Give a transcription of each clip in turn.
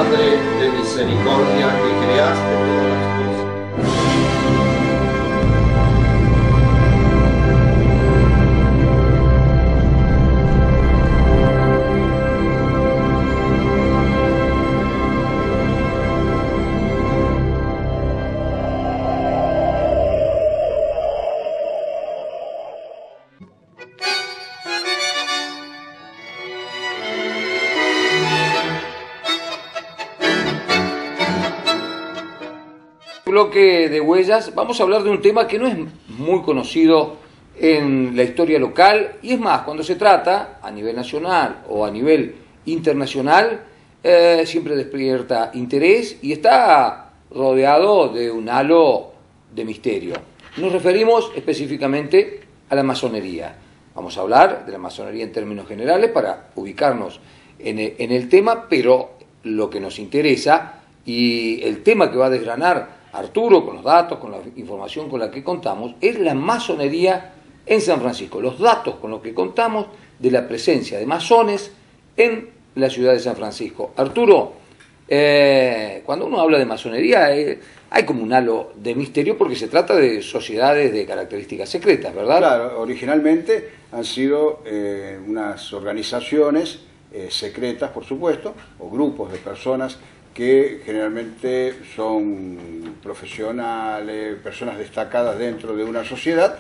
Padre de misericordia que creaste todas las cosas. Bloque de huellas, vamos a hablar de un tema que no es muy conocido en la historia local, y es más, cuando se trata a nivel nacional o a nivel internacional, siempre despierta interés y está rodeado de un halo de misterio. Nos referimos específicamente a la masonería. Vamos a hablar de la masonería en términos generales para ubicarnos en el tema, pero lo que nos interesa y el tema que va a desgranar Arturo, con los datos, con la información con la que contamos, es la masonería en San Francisco. Los datos con los que contamos de la presencia de masones en la ciudad de San Francisco. Arturo, cuando uno habla de masonería hay como un halo de misterio porque se trata de sociedades de características secretas, ¿verdad? Claro, originalmente han sido unas organizaciones secretas, por supuesto, o grupos de personas que generalmente son profesionales, personas destacadas dentro de una sociedad,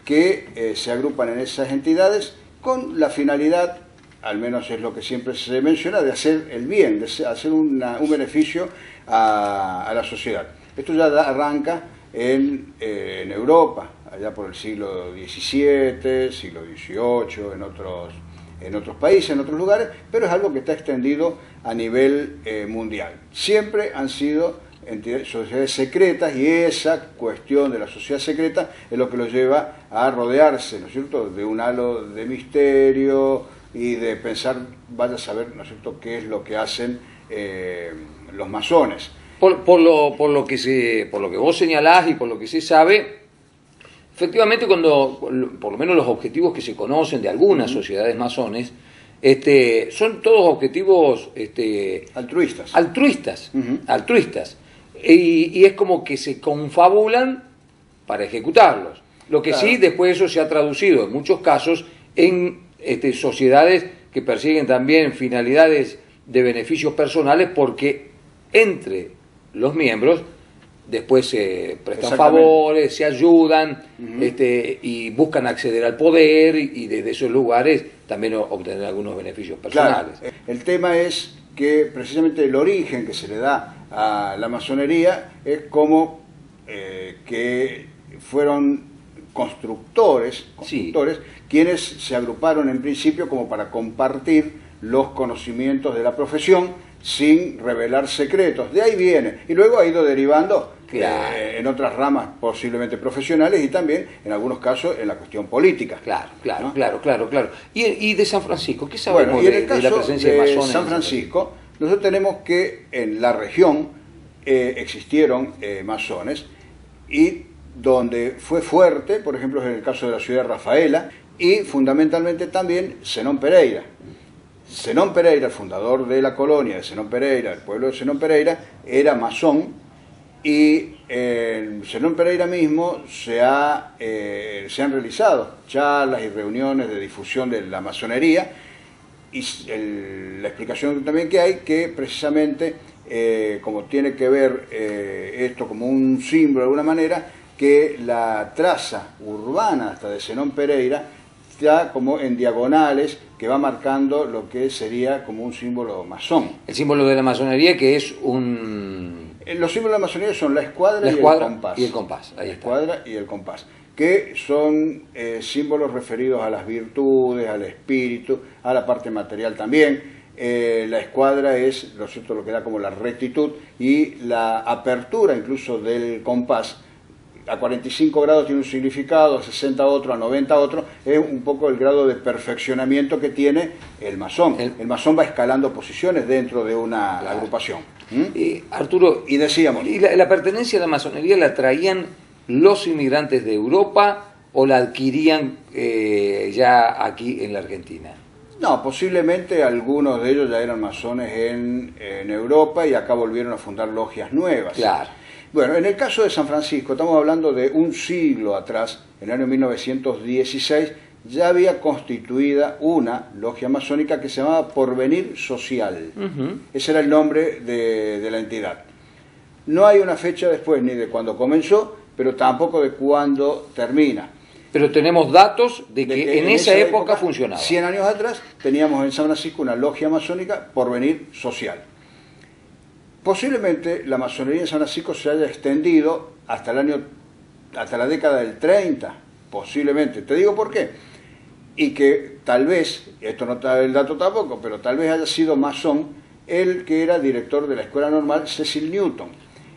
que se agrupan en esas entidades con la finalidad, al menos es lo que siempre se menciona, de hacer el bien, de hacer un beneficio a la sociedad. Esto ya arranca en Europa, allá por el siglo XVII, siglo XVIII, en otros países, en otros lugares, pero es algo que está extendido a nivel mundial. Siempre han sido sociedades secretas, y esa cuestión de la sociedad secreta es lo que los lleva a rodearse, ¿no es cierto?, de un halo de misterio y de pensar, vaya a saber, ¿no es cierto?, qué es lo que hacen los masones. Por lo que vos señalás y por lo que se sabe, efectivamente, cuando por lo menos los objetivos que se conocen de algunas sociedades masones son todos objetivos altruistas. Altruistas. Y es como que se confabulan para ejecutarlos. Lo que Claro. sí, después eso se ha traducido en muchos casos en sociedades que persiguen también finalidades de beneficios personales, porque entre los miembros después se prestan favores, se ayudan, y buscan acceder al poder y desde esos lugares también obtener algunos beneficios personales. Claro. El tema es que precisamente el origen que se le da a la masonería es como que fueron constructores Sí. quienes se agruparon en principio como para compartir los conocimientos de la profesión sin revelar secretos. De ahí viene, y luego ha ido derivando Claro. en otras ramas posiblemente profesionales y también en algunos casos en la cuestión política. Claro, ¿no? claro. ¿Y de San Francisco? ¿Qué sabemos Bueno, y en el de la caso presencia de de masones? San Francisco, nosotros tenemos que en la región existieron masones, y donde fue fuerte, por ejemplo, es en el caso de la ciudad de Rafaela, y fundamentalmente también Zenón Pereira. Zenón Pereira, el fundador de la colonia de Zenón Pereira, el pueblo de Zenón Pereira, era masón, y en Zenón Pereira mismo se han realizado charlas y reuniones de difusión de la masonería, y la explicación también que hay, que precisamente como tiene que ver esto como un símbolo de alguna manera, que la traza urbana hasta de Zenón Pereira está como en diagonales, que va marcando lo que sería como un símbolo masón. El símbolo de la masonería, que es un... Los símbolos de la masonería son la escuadra, y el compás. Ahí la está. escuadra y el compás, que son símbolos referidos a las virtudes, al espíritu, a la parte material también. La escuadra es, lo cierto, lo que da como la rectitud, y la apertura incluso del compás a 45 grados tiene un significado, a 60 otro, a 90 otro, es un poco el grado de perfeccionamiento que tiene el masón. El masón va escalando posiciones dentro de una agrupación. Arturo, y decíamos... ¿y la pertenencia a la masonería la traían los inmigrantes de Europa o la adquirían ya aquí en la Argentina? No, posiblemente algunos de ellos ya eran masones en Europa y acá volvieron a fundar logias nuevas. Claro. Bueno, en el caso de San Francisco, estamos hablando de un siglo atrás, en el año 1916, ya había constituida una logia masónica que se llamaba Porvenir Social. Ese era el nombre de la entidad. No hay una fecha después ni de cuándo comenzó, pero tampoco de cuándo termina. Pero tenemos datos de que en esa época funcionaba. 100 años atrás teníamos en San Francisco una logia masónica Porvenir Social. Posiblemente la masonería en San Francisco se haya extendido hasta la década del 30, posiblemente. Te digo por qué. Y que tal vez, esto no está el dato tampoco, pero tal vez haya sido masón el que era director de la Escuela Normal, Cecil Newton.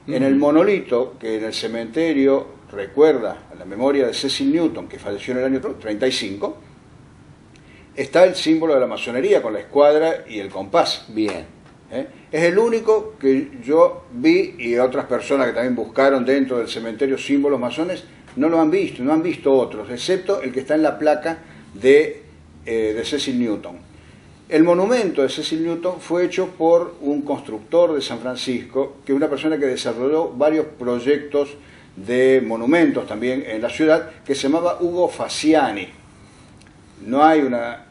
En el monolito que en el cementerio recuerda a la memoria de Cecil Newton, que falleció en el año 35, está el símbolo de la masonería con la escuadra y el compás. Bien. Es el único que yo vi, y otras personas que también buscaron dentro del cementerio símbolos masones, no lo han visto, no han visto otros, excepto el que está en la placa de Cecil Newton. El monumento de Cecil Newton fue hecho por un constructor de San Francisco, que es una persona que desarrolló varios proyectos de monumentos también en la ciudad, que se llamaba Ugo Faciani. No hay una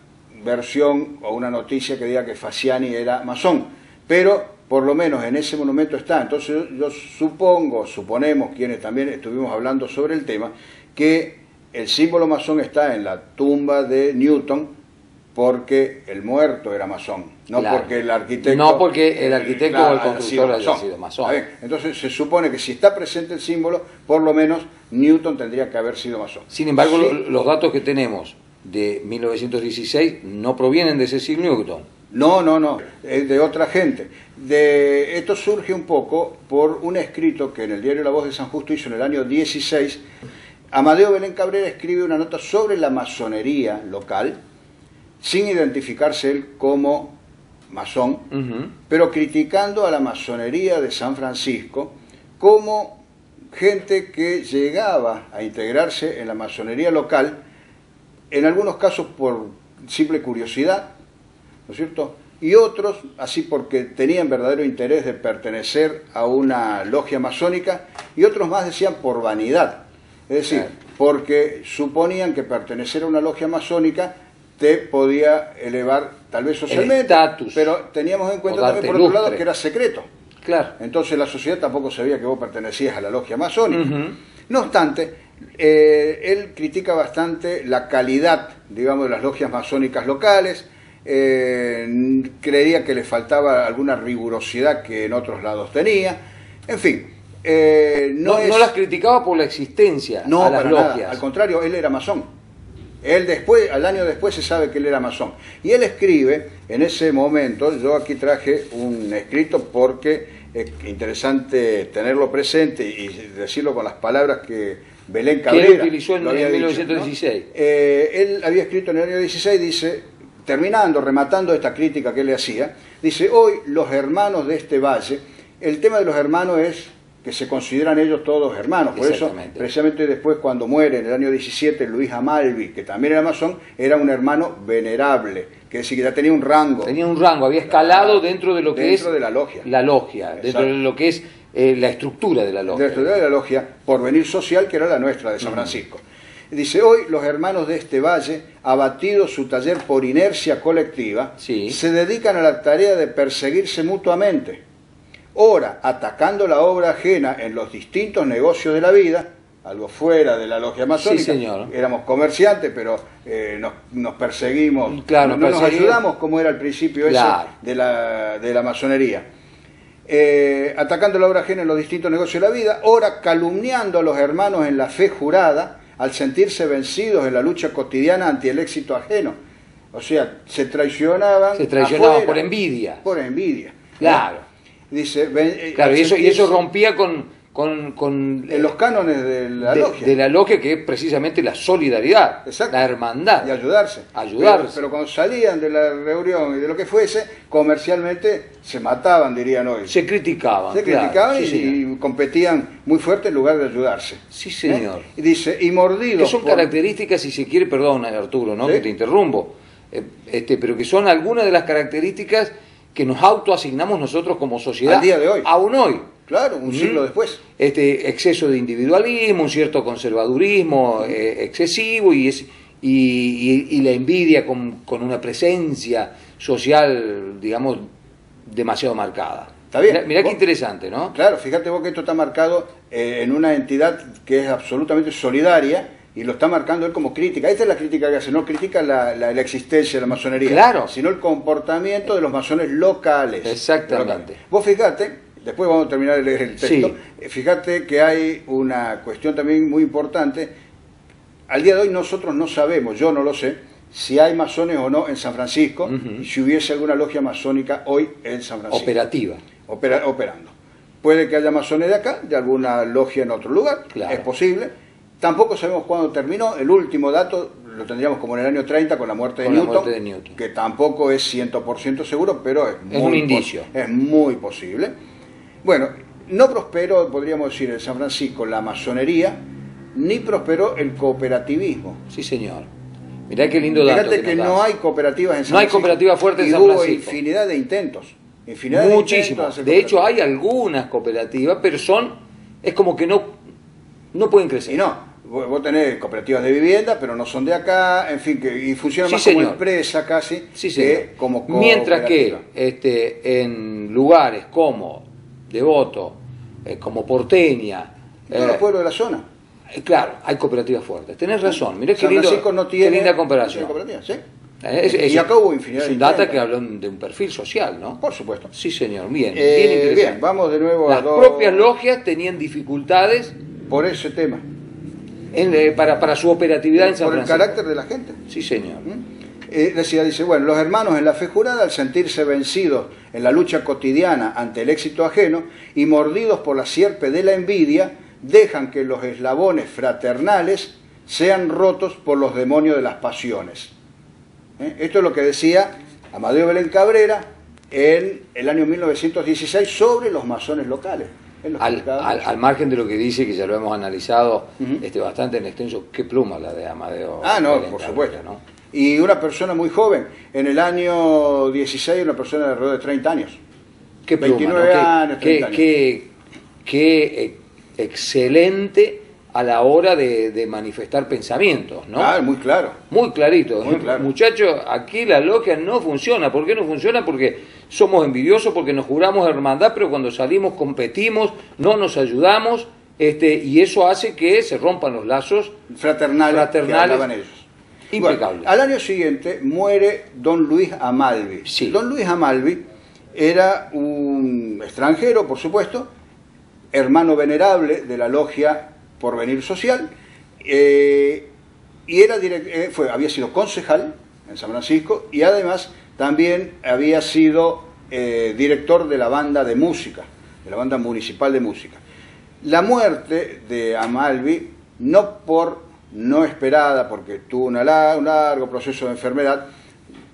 versión o una noticia que diga que Faciani era masón, pero por lo menos en ese monumento está. Entonces yo suponemos, quienes también estuvimos hablando sobre el tema, que el símbolo masón está en la tumba de Newton porque el muerto era masón, no claro. Porque el arquitecto... No porque el arquitecto claro, o el constructor haya sido masón. Entonces se supone que si está presente el símbolo, por lo menos Newton tendría que haber sido masón. Sin embargo, sí. Los datos que tenemos de 1916 no provienen de Cecil Newton. No, es de otra gente. Esto surge un poco por un escrito que en el diario La Voz de San Justo hizo en el año 16. Amadeo Belén Cabrera escribe una nota sobre la masonería local, sin identificarse él como masón, pero criticando a la masonería de San Francisco como gente que llegaba a integrarse en la masonería local, en algunos casos por simple curiosidad, ¿no es cierto? Y otros, así porque tenían verdadero interés de pertenecer a una logia masónica, y otros más decían por vanidad. Es decir, porque suponían que pertenecer a una logia masónica te podía elevar tal vez socialmente, pero teníamos en cuenta también por otro lado que era secreto. Claro. Entonces la sociedad tampoco sabía que vos pertenecías a la logia masónica. No obstante, él critica bastante la calidad, digamos, de las logias masónicas locales. Creía que le faltaba alguna rigurosidad que en otros lados tenía. En fin. No las criticaba por la existencia a las logias. Nada. Al contrario, él era masón. Él después, al año después se sabe que él era masón. Y él escribe, en ese momento, yo aquí traje un escrito porque es interesante tenerlo presente y decirlo con las palabras que Belén Cabrera que él utilizó en 1916. Dicho, ¿no? Él había escrito en el año 16, dice, rematando esta crítica que él le hacía, dice, hoy los hermanos de este valle, el tema de los hermanos es que se consideran ellos todos hermanos. Por eso, precisamente después, cuando muere en el año 17 Luis Amalvi, que también era masón, era un hermano venerable, que es decir, que ya tenía un rango. Tenía un rango, había escalado dentro de lo que es de la logia. La logia, dentro de lo que es la estructura de la logia. Dentro de la logia, Porvenir Social, que era la nuestra de San Francisco. Dice, hoy los hermanos de este valle, abatido su taller por inercia colectiva, se dedican a la tarea de perseguirse mutuamente. Ora, atacando la obra ajena en los distintos negocios de la vida, algo fuera de la logia masónica. Sí, señor. Éramos comerciantes, pero nos perseguimos, claro, nos ayudamos como era al principio claro. ese de la masonería. Atacando la obra ajena en los distintos negocios de la vida, ora calumniando a los hermanos en la fe jurada, al sentirse vencidos en la lucha cotidiana ante el éxito ajeno. O sea, se traicionaban afuera, por envidia. Por envidia. Claro. Dice, claro, y eso rompía con en los cánones de la logia. De la logia, que es precisamente la solidaridad, exacto, la hermandad. Y ayudarse. Pero cuando salían de la reunión y de lo que fuese, comercialmente se mataban, dirían hoy. Se criticaban. Y competían muy fuerte en lugar de ayudarse. Sí, señor. Y dice, y mordidos. Que son características, si se quiere, perdón, Arturo, ¿no? ¿Sí? Que te interrumpo. pero que son algunas de las características que nos autoasignamos nosotros como sociedad. Al día de hoy. Aún hoy. Claro, un siglo después. Exceso de individualismo, un cierto conservadurismo excesivo y la envidia con una presencia social, digamos, demasiado marcada. Está bien. Mirá qué interesante, ¿no? Claro, fíjate vos que esto está marcado en una entidad que es absolutamente solidaria y lo está marcando él como crítica. Esta es la crítica que hace, no critica la existencia de la masonería, claro, sino el comportamiento de los masones locales. Exactamente. Vos fíjate, después vamos a terminar de leer el texto, sí. Fíjate que hay una cuestión también muy importante. Al día de hoy nosotros no sabemos, yo no lo sé, si hay masones o no en San Francisco, y si hubiese alguna logia masónica hoy en San Francisco. Operativa. Operando. Puede que haya masones de acá, de alguna logia en otro lugar, claro. Es posible. Tampoco sabemos cuándo terminó. El último dato lo tendríamos como en el año 30 con la muerte de Newton, que tampoco es 100% seguro, pero es un indicio. Es muy posible. Bueno, no prosperó, podríamos decir, en San Francisco la masonería, ni prosperó el cooperativismo. Sí, señor. Mirá qué lindo dato. Fíjate que no hay cooperativas en San Francisco. No hay cooperativas fuertes en San Francisco. Y hubo infinidad de intentos. Muchísimas. De hecho, hay algunas cooperativas, pero es como que no pueden crecer. Y no, vos tenés cooperativas de vivienda, pero no son de acá, en fin, y funcionan más como empresa casi, que como mientras que en lugares como Devoto, como Porteña, todos los pueblos de la zona. Claro, hay cooperativas fuertes. Tenés razón. Mirá San Francisco no tiene, qué linda comparación. ¿Sí? Y acá hubo infinidad de datos que hablan de un perfil social, ¿no? Por supuesto. Sí, señor. Bien, bien interesante. Bien, vamos de nuevo Las propias logias tenían dificultades por ese tema. Para su operatividad en San Francisco. Por el carácter de la gente. Sí, señor. Dice, bueno, los hermanos en la fe jurada, al sentirse vencidos en la lucha cotidiana ante el éxito ajeno y mordidos por la sierpe de la envidia, dejan que los eslabones fraternales sean rotos por los demonios de las pasiones. Esto es lo que decía Amadeo Belén Cabrera en el año 1916 sobre los masones locales. Al margen de lo que dice, que ya lo hemos analizado bastante en extenso, qué pluma la de Amadeo. No, por supuesto. ¿No? Y una persona muy joven, en el año 16, una persona de alrededor de 30 años. Qué pluma, 29 años, 30 años. Qué excelente a la hora de manifestar pensamientos, ¿no? Muy claro. Muy clarito. Muy claro. Muchachos, aquí la logia no funciona. ¿Por qué no funciona? Porque somos envidiosos, porque nos juramos hermandad, pero cuando salimos competimos, no nos ayudamos, y eso hace que se rompan los lazos fraternales que hablaban ellos. Impecable. Bueno, al año siguiente muere don Luis Amalvi. Sí. Don Luis Amalvi era un extranjero, por supuesto, hermano venerable de la logia Porvenir Social, y había sido concejal en San Francisco y además también había sido director de la banda de música, de la banda municipal de música. La muerte de Amalvi, no esperada, porque tuvo un largo proceso de enfermedad,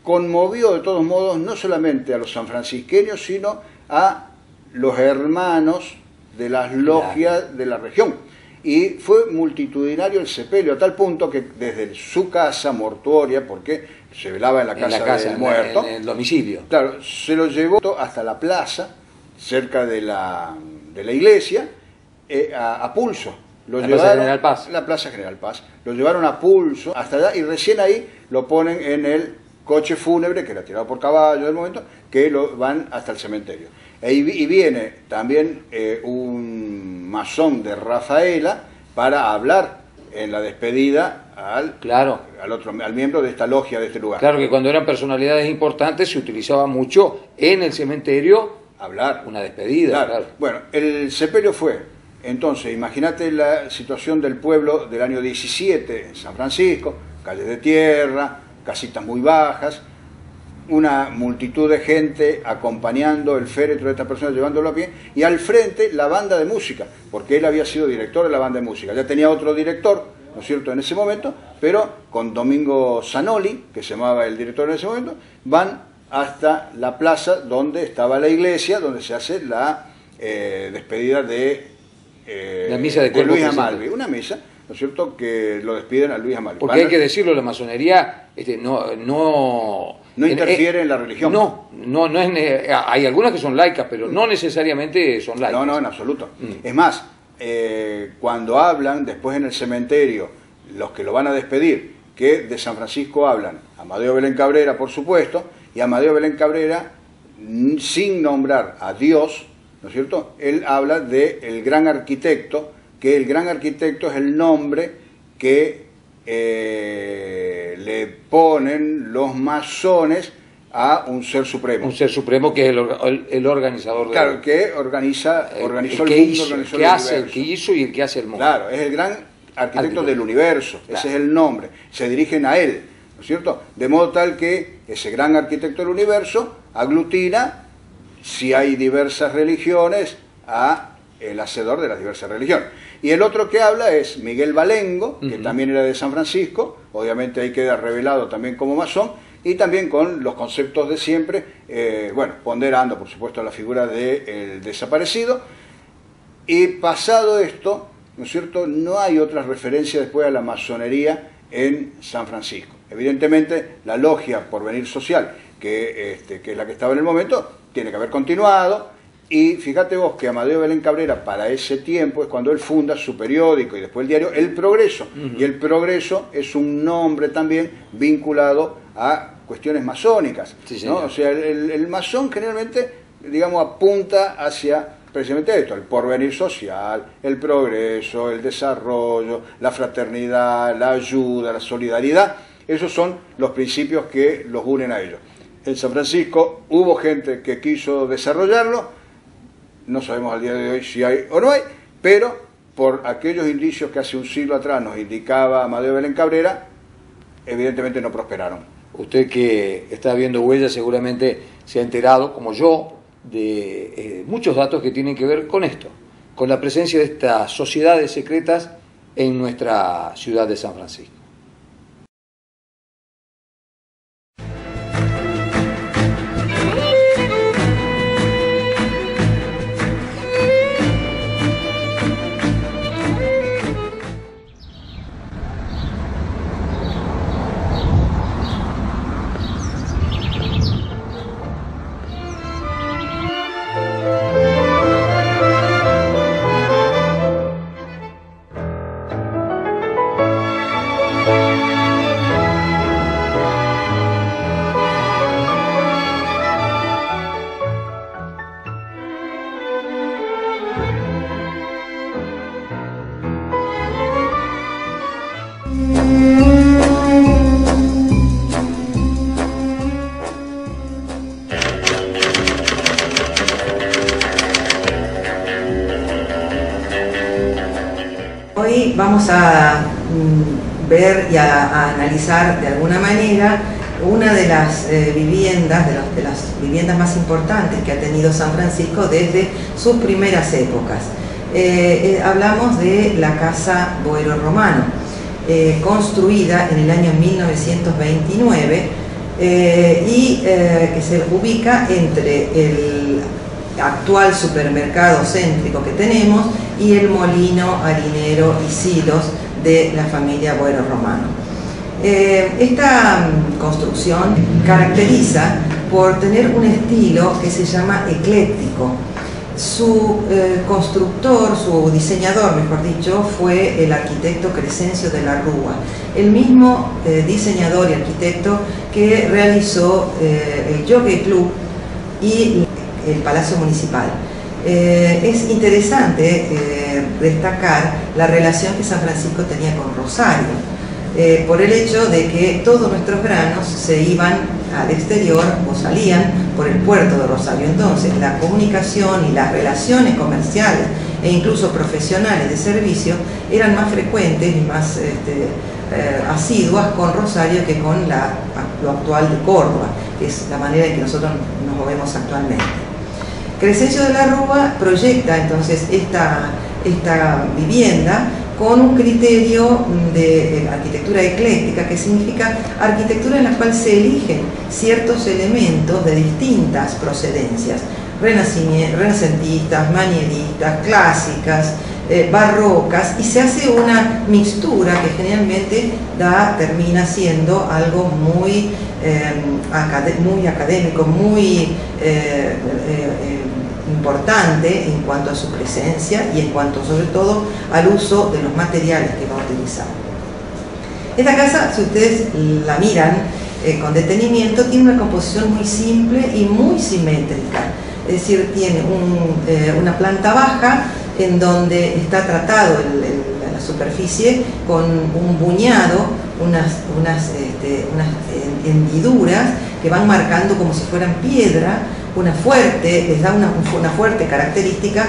conmovió de todos modos no solamente a los sanfrancisqueños, sino a los hermanos de las logias de la región. Y fue multitudinario el sepelio, a tal punto que desde su casa mortuoria, porque se velaba en la casa del muerto, en el domicilio. Claro, se lo llevó hasta la plaza, cerca de la iglesia, a pulso. La Plaza General Paz. La Plaza General Paz. Lo llevaron a pulso hasta allá y recién ahí lo ponen en el coche fúnebre, que era tirado por caballo del momento, que lo van hasta el cementerio. Y viene también un masón de Rafaela para hablar en la despedida al miembro de esta logia de este lugar. Claro que cuando eran personalidades importantes se utilizaba mucho en el cementerio hablar. Una despedida. Claro. Bueno, el sepelio fue, entonces, imagínate la situación del pueblo del año 17 en San Francisco, calles de tierra, casitas muy bajas, una multitud de gente acompañando el féretro de esta persona, llevándolo a pie, y al frente la banda de música, porque él había sido director de la banda de música. Ya tenía otro director, ¿no es cierto?, en ese momento, pero con Domingo Zanoli, que se llamaba el director en ese momento, van hasta la plaza donde estaba la iglesia, donde se hace la despedida de la misa de Luis Amalvi. Una misa ¿no es cierto?, que lo despiden a Luis Amalio. Porque hay que decirlo, la masonería no interfiere en la religión. No es, hay algunas que son laicas, pero no necesariamente son laicas. No, en absoluto. Es más, cuando hablan después en el cementerio, los que lo van a despedir, que de San Francisco hablan Amadeo Belén Cabrera, por supuesto, y Amadeo Belén Cabrera, sin nombrar a Dios, ¿no es cierto?, él habla de el gran arquitecto, que el gran arquitecto es el nombre que le ponen los masones a un ser supremo. Un ser supremo que es el organizador. Claro, que organizó el mundo, organizó el universo. El que hizo y el que hace el mundo. Claro, es el gran arquitecto del universo, claro. Ese es el nombre, se dirigen a él, ¿no es cierto? De modo tal que ese gran arquitecto del universo aglutina, si hay diversas religiones, a el hacedor de las diversas religiones. Y el otro que habla es Miguel Balengo, que también era de San Francisco, obviamente ahí queda revelado también como masón, y también con los conceptos de siempre, bueno, ponderando por supuesto la figura del desaparecido. Y pasado esto, ¿no es cierto?, no hay otra referencia después a la masonería en San Francisco. Evidentemente la logia Porvenir Social, que es la que estaba en el momento, tiene que haber continuado. Y fíjate vos que Amadeo Belén Cabrera, para ese tiempo, es cuando él funda su periódico y después el diario El Progreso. Y El Progreso es un nombre también vinculado a cuestiones masónicas, sí, ¿no? O sea, el masón generalmente, digamos, apunta hacia precisamente esto: el porvenir social, el progreso, el desarrollo, la fraternidad, la ayuda, la solidaridad. Esos son los principios que los unen a ellos. En San Francisco hubo gente que quiso desarrollarlo. No sabemos al día de hoy si hay o no hay, pero por aquellos indicios que hace un siglo atrás nos indicaba Amadeo Belén Cabrera, evidentemente no prosperaron. Usted que está viendo Huellas seguramente se ha enterado, como yo, de muchos datos que tienen que ver con esto, con la presencia de estas sociedades secretas en nuestra ciudad de San Francisco. Hoy vamos a ver y a analizar de alguna manera una de las viviendas, de las viviendas más importantes que ha tenido San Francisco desde sus primeras épocas. Hablamos de la Casa Boero Romano, construida en el año 1929 y que se ubica entre el actual supermercado céntrico que tenemos y el molino harinero y silos de la familia Boero Romano. Esta construcción caracteriza por tener un estilo que se llama ecléctico. Su constructor, su diseñador, mejor dicho, fue el arquitecto Crescencio de la Rúa, el mismo diseñador y arquitecto que realizó el Jockey Club y el Palacio Municipal. Es interesante destacar la relación que San Francisco tenía con Rosario, por el hecho de que todos nuestros granos se iban al exterior o salían por el puerto de Rosario. Entonces la comunicación y las relaciones comerciales e incluso profesionales de servicio eran más frecuentes y más asiduas con Rosario que con lo actual de Córdoba, que es la manera en que nosotros nos movemos actualmente. Crescencio de la Rúa proyecta entonces esta vivienda con un criterio de arquitectura ecléctica, que significa arquitectura en la cual se eligen ciertos elementos de distintas procedencias, renacentistas, manieristas, clásicas, barrocas, y se hace una mixtura que generalmente termina siendo algo muy, muy académico, muy importante en cuanto a su presencia y en cuanto sobre todo al uso de los materiales que va a utilizar. Esta casa, si ustedes la miran con detenimiento, tiene una composición muy simple y muy simétrica. Es decir, tiene una planta baja en donde está tratado la superficie con un buñado, unas hendiduras que van marcando como si fueran piedra, les da una fuerte característica,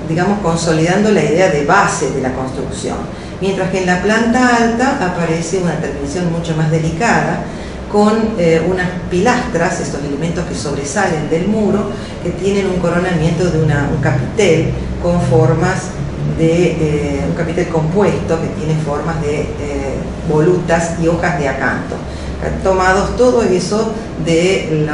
digamos, consolidando la idea de base de la construcción. Mientras que en la planta alta aparece una terminación mucho más delicada, con unas pilastras, estos elementos que sobresalen del muro, que tienen un coronamiento de un capitel con formas de un capitel compuesto que tiene formas de volutas y hojas de acanto, tomados todo eso de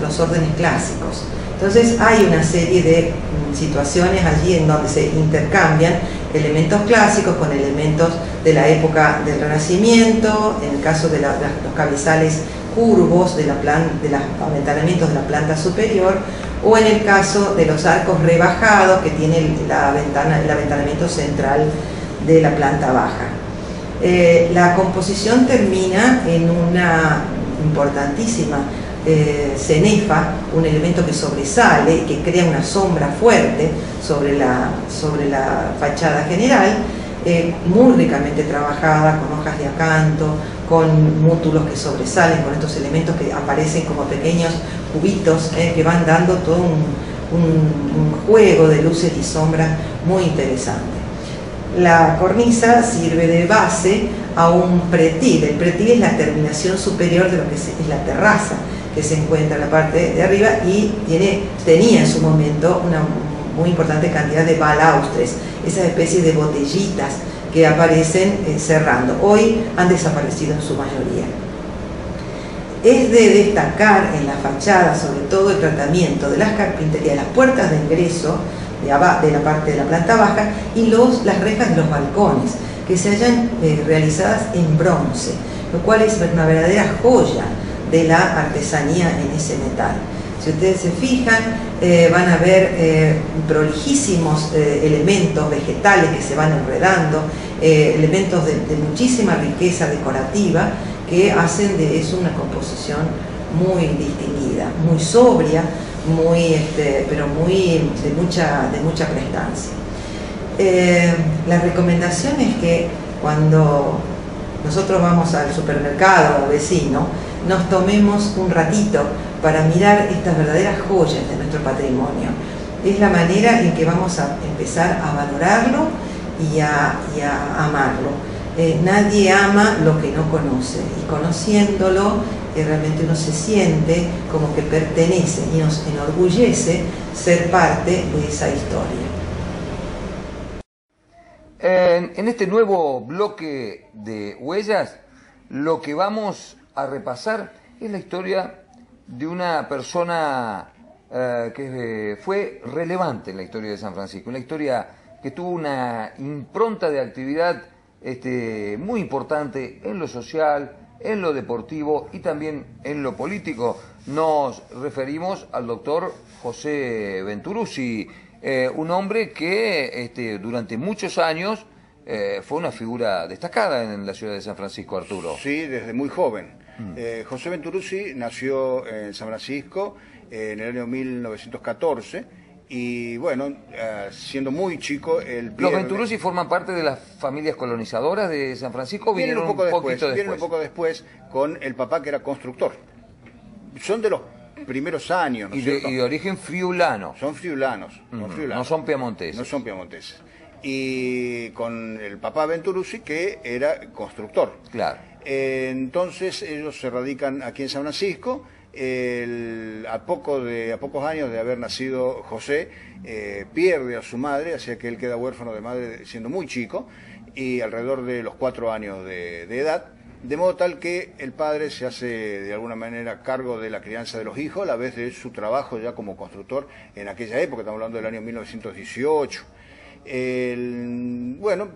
los órdenes clásicos. Entonces hay una serie de situaciones allí en donde se intercambian elementos clásicos con elementos de la época del Renacimiento, en el caso de los cabezales curvos de los aventanamientos de la planta superior, o en el caso de los arcos rebajados que tiene el aventanamiento central de la planta baja. La composición termina en una importantísima cenefa, un elemento que sobresale y que crea una sombra fuerte sobre la fachada general, muy ricamente trabajada, con hojas de acanto, con mútulos que sobresalen, con estos elementos que aparecen como pequeños cubitos que van dando todo un juego de luces y sombras muy interesante. La cornisa sirve de base a un pretil. El pretil es la terminación superior de lo que es la terraza, que se encuentra en la parte de arriba, y tenía en su momento una muy importante cantidad de balaustres, esas especies de botellitas que aparecen cerrando. Hoy han desaparecido en su mayoría. Es de destacar en la fachada, sobre todo, el tratamiento de las carpinterías, las puertas de ingreso de la parte de la planta baja y las rejas de los balcones, que se hayan realizadas en bronce, lo cual es una verdadera joya de la artesanía en ese metal. Si ustedes se fijan, van a ver prolijísimos elementos vegetales que se van enredando, elementos de muchísima riqueza decorativa que hacen de eso una composición muy distinguida, muy sobria, pero de mucha prestancia. La recomendación es que cuando nosotros vamos al supermercado o al vecino, nos tomemos un ratito para mirar estas verdaderas joyas de nuestro patrimonio. Es la manera en que vamos a empezar a valorarlo y a amarlo. Nadie ama lo que no conoce, y conociéndolo realmente uno se siente como que pertenece y nos enorgullece ser parte de esa historia. En este nuevo bloque de huellas, lo que vamos a repasar es la historia de una persona que fue relevante en la historia de San Francisco, una historia que tuvo una impronta de actividad muy importante en lo social, en lo deportivo y también en lo político. Nos referimos al doctor José Venturuzzi, un hombre que durante muchos años fue una figura destacada en la ciudad de San Francisco, Arturo. Sí, desde muy joven. José Venturuzzi nació en San Francisco en el año 1914 y bueno, siendo muy chico, ¿Los Venturuzzi forman parte de las familias colonizadoras de San Francisco o vinieron un poquito después? Vienen un poco después con el papá, que era constructor. Son de los primeros años, ¿no es cierto? Y de origen friulano. Son friulanos. No son piamonteses. No son piamonteses. Y con el papá Venturuzzi, que era constructor. Claro. Entonces ellos se radican aquí en San Francisco. A pocos años de haber nacido José, pierde a su madre, así que él queda huérfano de madre siendo muy chico, y alrededor de los 4 años de edad, de modo tal que el padre se hace de alguna manera cargo de la crianza de los hijos, a la vez de su trabajo ya como constructor en aquella época, estamos hablando del año 1918. Bueno,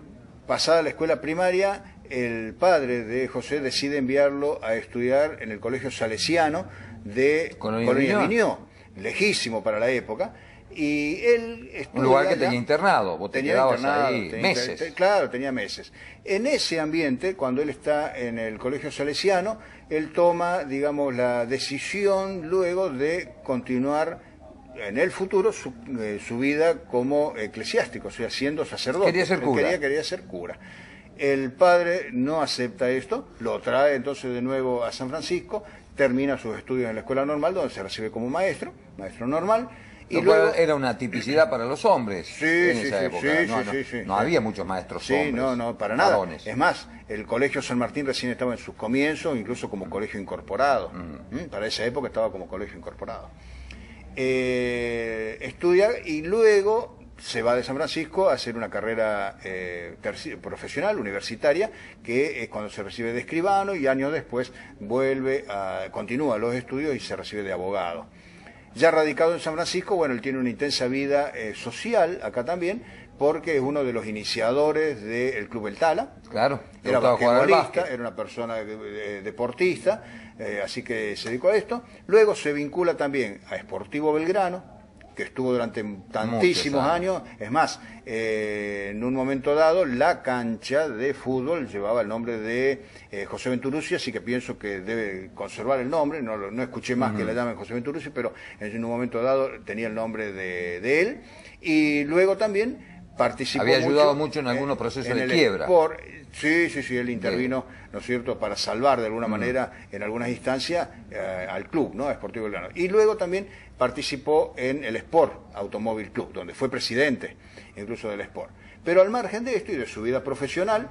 pasada la escuela primaria, el padre de José decide enviarlo a estudiar en el colegio salesiano de Colonia Viñó, lejísimo para la época. Y él un lugar que tenía internado, vos te quedabas ahí meses. Claro, tenía meses. En ese ambiente, cuando él está en el colegio salesiano, él toma, digamos, la decisión luego de continuar en el futuro su vida como eclesiástico, o sea, siendo sacerdote. Quería ser cura. Quería ser cura. El padre no acepta esto, lo trae entonces de nuevo a San Francisco, termina sus estudios en la escuela normal, donde se recibe como maestro normal. Y luego era una tipicidad para los hombres en esa época. No había muchos maestros hombres. No, para nada. Varones. Es más, el Colegio San Martín recién estaba en sus comienzos, incluso como colegio incorporado. Para esa época estaba como colegio incorporado. Estudia y luego se va de San Francisco a hacer una carrera profesional, universitaria, que es cuando se recibe de escribano y años después continúa los estudios y se recibe de abogado. Ya radicado en San Francisco, bueno, él tiene una intensa vida social acá también, porque es uno de los iniciadores del Club El Tala. Claro, era basquetbolista, era una persona deportista, así que se dedicó a esto. Luego se vincula también a Sportivo Belgrano, que estuvo durante tantísimos años. Es más, en un momento dado, la cancha de fútbol llevaba el nombre de José Venturuzzi, así que pienso que debe conservar el nombre. No escuché más que la llamen José Venturuzzi, pero en un momento dado tenía el nombre de él. Y luego también participó. Había ayudado mucho en algunos procesos de quiebra. Sí, él intervino, ¿no es cierto?, para salvar de alguna manera en algunas instancias al club, ¿no?, a Sportivo Belgrano. Y luego también participó en el Sport Automóvil Club, donde fue presidente incluso del Sport. Pero al margen de esto y de su vida profesional,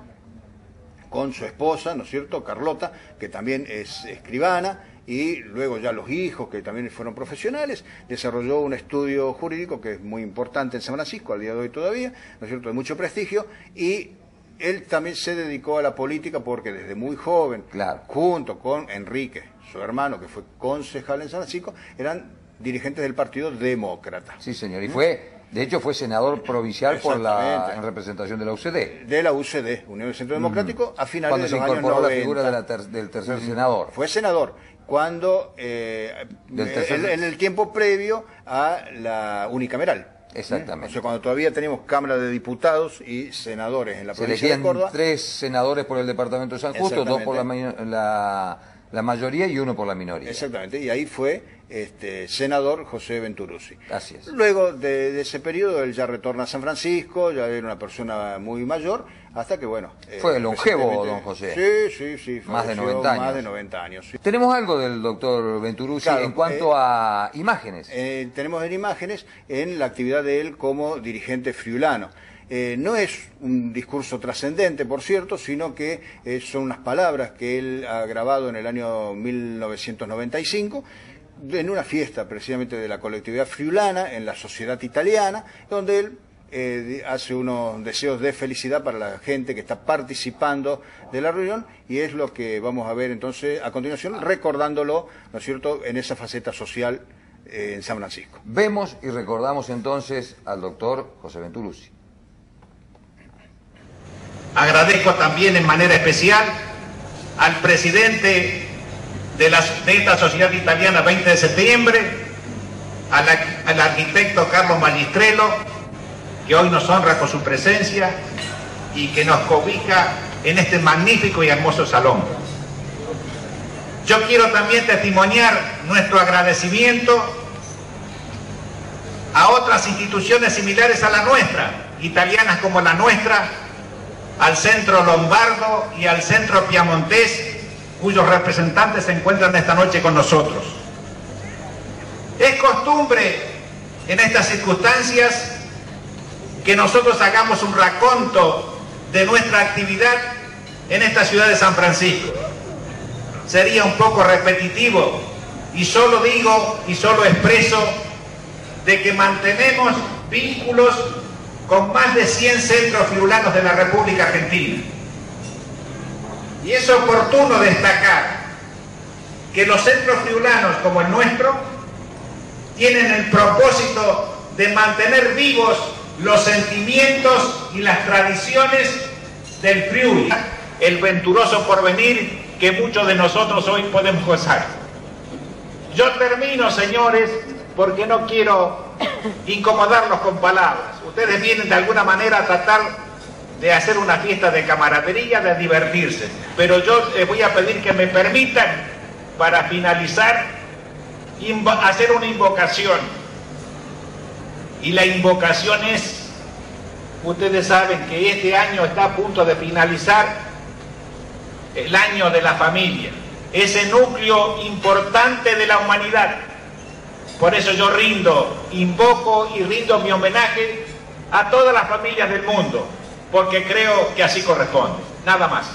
con su esposa, ¿no es cierto?, Carlota, que también es escribana, y luego ya los hijos, que también fueron profesionales, desarrolló un estudio jurídico que es muy importante en San Francisco, al día de hoy todavía, ¿no es cierto?, de mucho prestigio, y él también se dedicó a la política porque desde muy joven, junto con Enrique, su hermano, que fue concejal en San Francisco, eran dirigentes del Partido Demócrata. Sí, señor, y de hecho fue senador provincial en representación de la UCD. De la UCD, Unión del Centro Democrático, a finales de los años 90. Cuando se incorporó la figura del tercer senador. Fue senador cuando, en el tiempo previo a la unicameral. Exactamente. O sea, cuando todavía teníamos Cámara de Diputados y senadores en la provincia de Córdoba. 3 senadores por el departamento de San Justo, 2 por la mayoría y 1 por la minoría. Exactamente, y ahí fue senador José Venturuzzi. Así es. Luego de ese periodo él ya retorna a San Francisco, ya era una persona muy mayor, hasta que bueno... Fue longevo, don José. Sí. Más de 90 años. Más de 90 años. Sí. Tenemos algo del doctor Venturuzzi en cuanto a imágenes. Tenemos imágenes en la actividad de él como dirigente friulano. No es un discurso trascendente, por cierto, sino que son unas palabras que él ha grabado en el año 1995, en una fiesta precisamente de la colectividad friulana, en la Sociedad Italiana, donde él hace unos deseos de felicidad para la gente que está participando de la reunión, y es lo que vamos a ver entonces a continuación, recordándolo, ¿no es cierto?, en esa faceta social en San Francisco. Vemos y recordamos entonces al doctor José Venturuzzi. Agradezco también en manera especial al presidente de esta Sociedad Italiana 20 de septiembre, al arquitecto Carlos Magistrello, que hoy nos honra con su presencia y que nos cobija en este magnífico y hermoso salón. Yo quiero también testimoniar nuestro agradecimiento a otras instituciones similares a la nuestra, italianas como la nuestra, al Centro Lombardo y al Centro Piamontés, cuyos representantes se encuentran esta noche con nosotros. Es costumbre en estas circunstancias que nosotros hagamos un raconto de nuestra actividad en esta ciudad de San Francisco. Sería un poco repetitivo y solo digo y solo expreso de que mantenemos vínculos con más de 100 centros friulanos de la República Argentina. Y es oportuno destacar que los centros friulanos como el nuestro tienen el propósito de mantener vivos los sentimientos y las tradiciones del Friuli, el venturoso porvenir que muchos de nosotros hoy podemos gozar. Yo termino, señores, porque no quiero incomodarlos con palabras. Ustedes vienen de alguna manera a tratar de hacer una fiesta de camaradería, de divertirse. Pero yo les voy a pedir que me permitan, para finalizar, hacer una invocación. Y la invocación es, ustedes saben que este año está a punto de finalizar el año de la familia, ese núcleo importante de la humanidad. Por eso yo invoco y rindo mi homenaje a todas las familias del mundo, porque creo que así corresponde. Nada más.